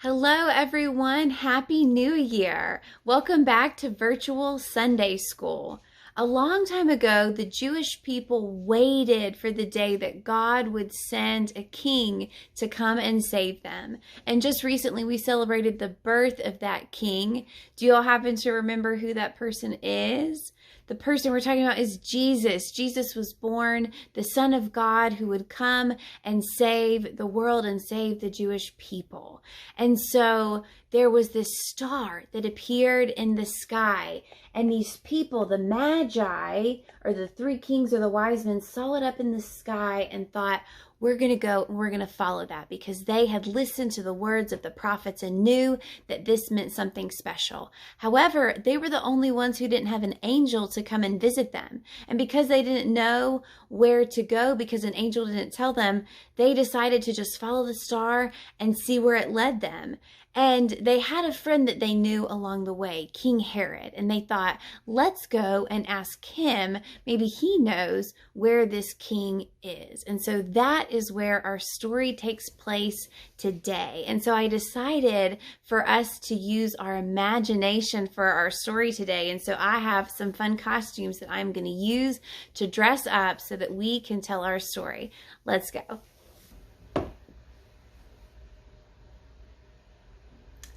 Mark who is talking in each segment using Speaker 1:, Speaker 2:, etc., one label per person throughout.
Speaker 1: Hello, everyone. Happy New Year. Welcome back to Virtual Sunday School. A long time ago, the Jewish people waited for the day that God would send a king to come and save them. And just recently, we celebrated the birth of that king. Do you all happen to remember who that person is? The person we're talking about is Jesus. Jesus was born, the Son of God who would come and save the world and save the Jewish people. And so there was this star that appeared in the sky, and these people, the Magi, or the three kings or the wise men, saw it up in the sky and thought, we're going to go and we're going to follow that, because they had listened to the words of the prophets and knew that this meant something special. However, they were the only ones who didn't have an angel to come and visit them. And because they didn't know where to go, because an angel didn't tell them, they decided to just follow the star and see where it led them. And they had a friend that they knew along the way, King Herod, and they thought, let's go and ask him. Maybe he knows where this king is. And so that is where our story takes place today. And so I decided for us to use our imagination for our story today. And so I have some fun costumes that I'm going to use to dress up so that we can tell our story. Let's go.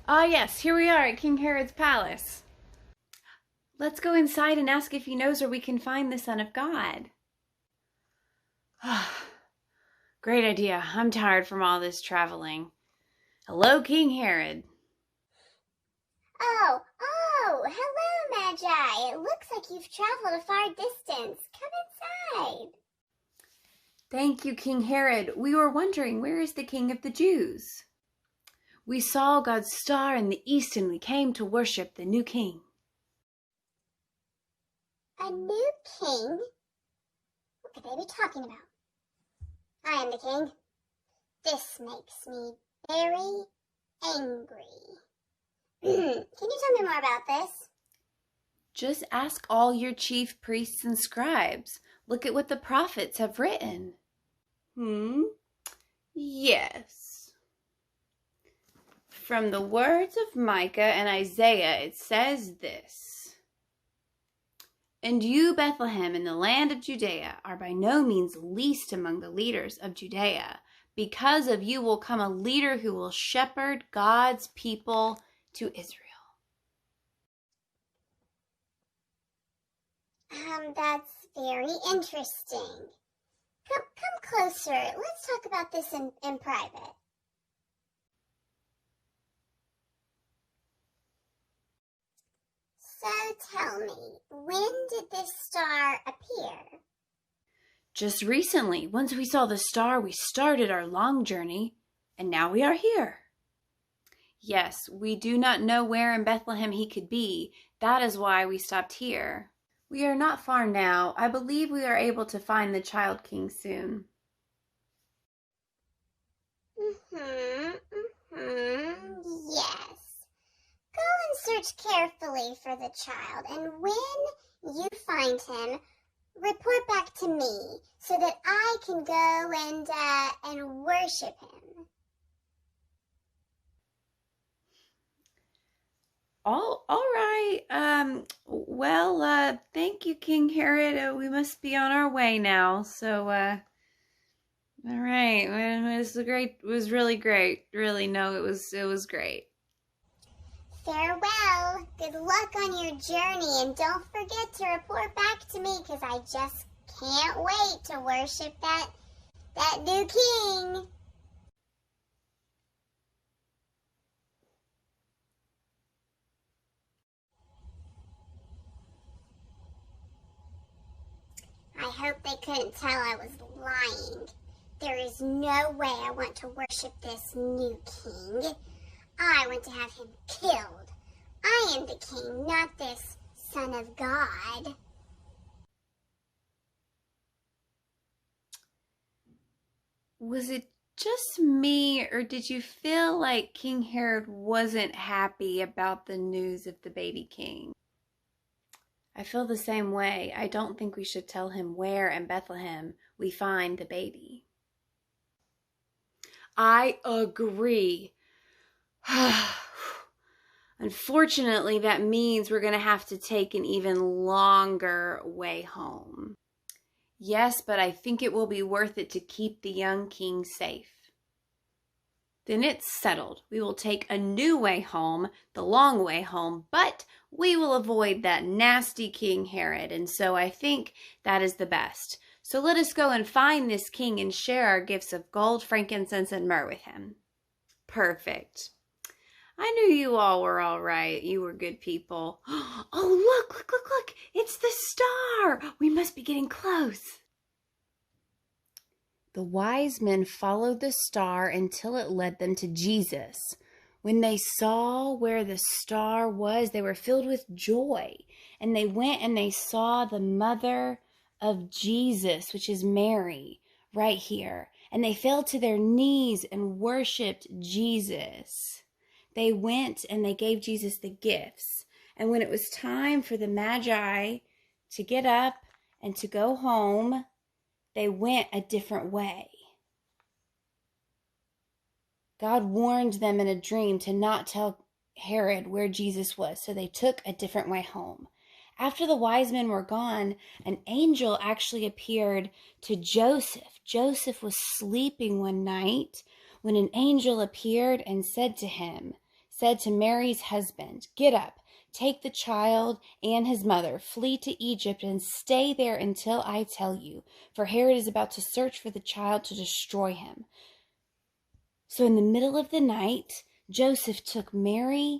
Speaker 1: Ah, yes, here we are at King Herod's palace. Let's go inside and ask if he knows where we can find the Son of God. Great idea. I'm tired from all this traveling. Hello, King Herod.
Speaker 2: Oh, hello, Magi. It looks like you've traveled a far distance. Come inside.
Speaker 1: Thank you, King Herod. We were wondering, where is the King of the Jews? We saw God's star in the east and we came to worship the new king.
Speaker 2: A new king? What could they be talking about? I am the king. This makes me very angry. Can you tell me more about this?
Speaker 1: Just ask all your chief priests and scribes. Look at what the prophets have written. Yes. From the words of Micah and Isaiah, it says this. And you, Bethlehem, in the land of Judea, are by no means least among the leaders of Judea. Because of you will come a leader who will shepherd God's people to Israel.
Speaker 2: That's very interesting. Come closer. Let's talk about this in private. So tell me, when did this star appear?
Speaker 1: Just recently. Once we saw the star, we started our long journey, and now we are here. Yes, we do not know where in Bethlehem he could be. That is why we stopped here. We are not far now. I believe we are able to find the child king soon.
Speaker 2: Yes. Go and search carefully for the child, and when you find him, report back to me so that I can go and worship him.
Speaker 1: All right. Thank you, King Herod. We must be on our way now. So, all right. It was great. It was really great. Really, no, it was great.
Speaker 2: Farewell. Good luck on your journey, and don't forget to report back to me, because I just can't wait to worship that new king. I hope they couldn't tell I was lying. There is no way I want to worship this new king. I want to have him killed. I am the king, not this Son of God.
Speaker 1: Was it just me, or did you feel like King Herod wasn't happy about the news of the baby king? I feel the same way. I don't think we should tell him where in Bethlehem we find the baby. I agree. Unfortunately, that means we're going to have to take an even longer way home. Yes, but I think it will be worth it to keep the young king safe. Then it's settled. We will take a new way home, the long way home, but we will avoid that nasty King Herod. And so I think that is the best. So let us go and find this king and share our gifts of gold, frankincense, and myrrh with him. Perfect. I knew you all were all right. You were good people. Oh, look. It's the star. We must be getting close. The wise men followed the star until it led them to Jesus. When they saw where the star was, they were filled with joy. And they went and they saw the mother of Jesus, which is Mary, right here. And they fell to their knees and worshiped Jesus. They went and they gave Jesus the gifts. And when it was time for the Magi to get up and to go home, they went a different way. God warned them in a dream to not tell Herod where Jesus was, so they took a different way home. After the wise men were gone, an angel actually appeared to Joseph. Joseph was sleeping one night when an angel appeared and said to Mary's husband, "Get up, take the child and his mother, flee to Egypt and stay there until I tell you, for Herod is about to search for the child to destroy him." So in the middle of the night, Joseph took Mary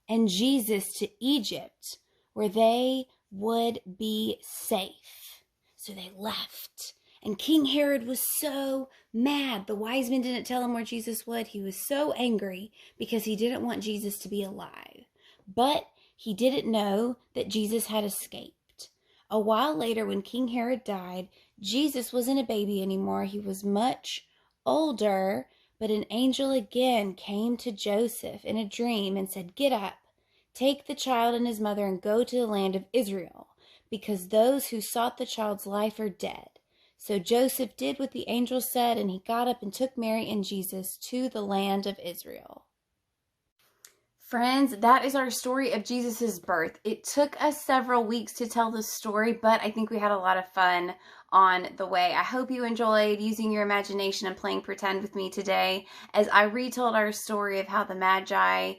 Speaker 1: and Jesus to Egypt, where they would be safe. So they left. And King Herod was so mad. The wise men didn't tell him where Jesus was. He was so angry because he didn't want Jesus to be alive. But he didn't know that Jesus had escaped. A while later, when King Herod died, Jesus wasn't a baby anymore. He was much older, but an angel again came to Joseph in a dream and said, "Get up, take the child and his mother and go to the land of Israel, because those who sought the child's life are dead." So Joseph did what the angel said, and he got up and took Mary and Jesus to the land of Israel. Friends, that is our story of Jesus' birth. It took us several weeks to tell the story, but I think we had a lot of fun on the way. I hope you enjoyed using your imagination and playing pretend with me today as I retold our story of how the Magi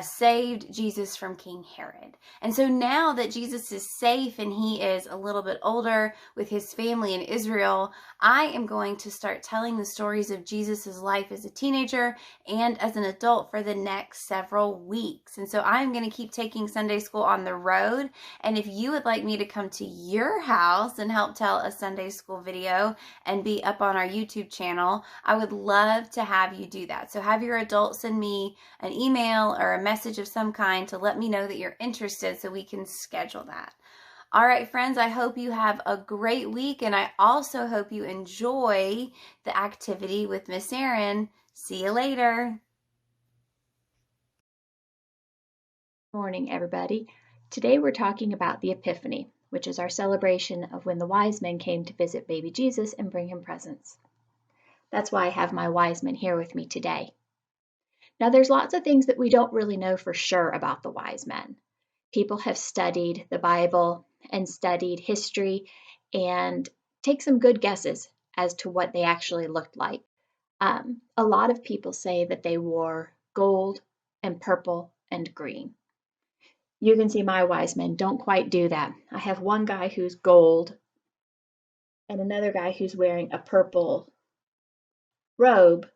Speaker 1: saved Jesus from King Herod. And so now that Jesus is safe and he is a little bit older with his family in Israel, I am going to start telling the stories of Jesus's life as a teenager and as an adult for the next several weeks. And so I'm going to keep taking Sunday school on the road. And if you would like me to come to your house and help tell a Sunday school video and be up on our YouTube channel, I would love to have you do that. So have your adult send me an email or a message of some kind to let me know that you're interested so we can schedule that. All right, friends, I hope you have a great week, and I also hope you enjoy the activity with Miss Erin. See you later.
Speaker 3: Morning, everybody. Today we're talking about the Epiphany, which is our celebration of when the wise men came to visit baby Jesus and bring him presents. That's why I have my wise men here with me today. Now, there's lots of things that we don't really know for sure about the wise men. People have studied the Bible and studied history and take some good guesses as to what they actually looked like. A lot of people say that they wore gold and purple and green. You can see my wise men don't quite do that. I have one guy who's gold and another guy who's wearing a purple robe.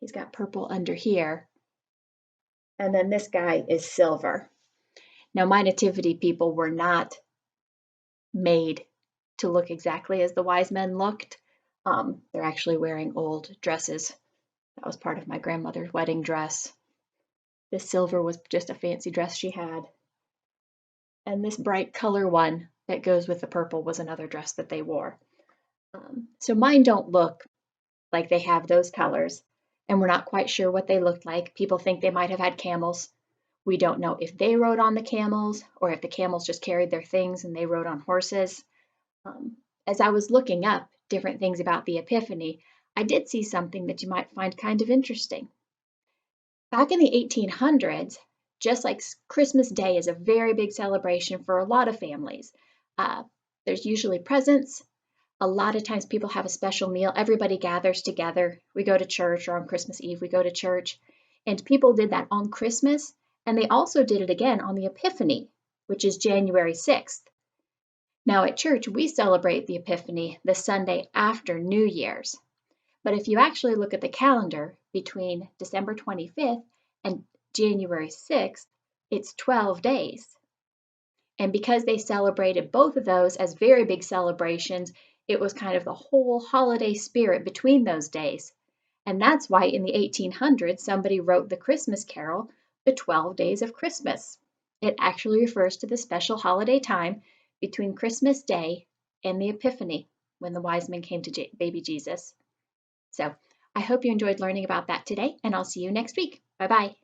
Speaker 3: He's got purple under here. And then this guy is silver. Now, my nativity people were not made to look exactly as the wise men looked. They're actually wearing old dresses. That was part of my grandmother's wedding dress. This silver was just a fancy dress she had. And this bright color one that goes with the purple was another dress that they wore. So mine don't look like they have those colors, and we're not quite sure what they looked like. People think they might have had camels. We don't know if they rode on the camels or if the camels just carried their things and they rode on horses. As I was looking up different things about the Epiphany, I did see something that you might find kind of interesting. Back in the 1800s, just like Christmas Day is a very big celebration for a lot of families. There's usually presents. A lot of times people have a special meal. Everybody gathers together. We go to church, or on Christmas Eve, we go to church. And people did that on Christmas, and they also did it again on the Epiphany, which is January 6th. Now at church, we celebrate the Epiphany the Sunday after New Year's. But if you actually look at the calendar between December 25th and January 6th, it's 12 days. And because they celebrated both of those as very big celebrations, it was kind of the whole holiday spirit between those days. And that's why in the 1800s, somebody wrote the Christmas carol, The 12 Days of Christmas. It actually refers to the special holiday time between Christmas Day and the Epiphany, when the wise men came to baby Jesus. So I hope you enjoyed learning about that today, and I'll see you next week. Bye-bye.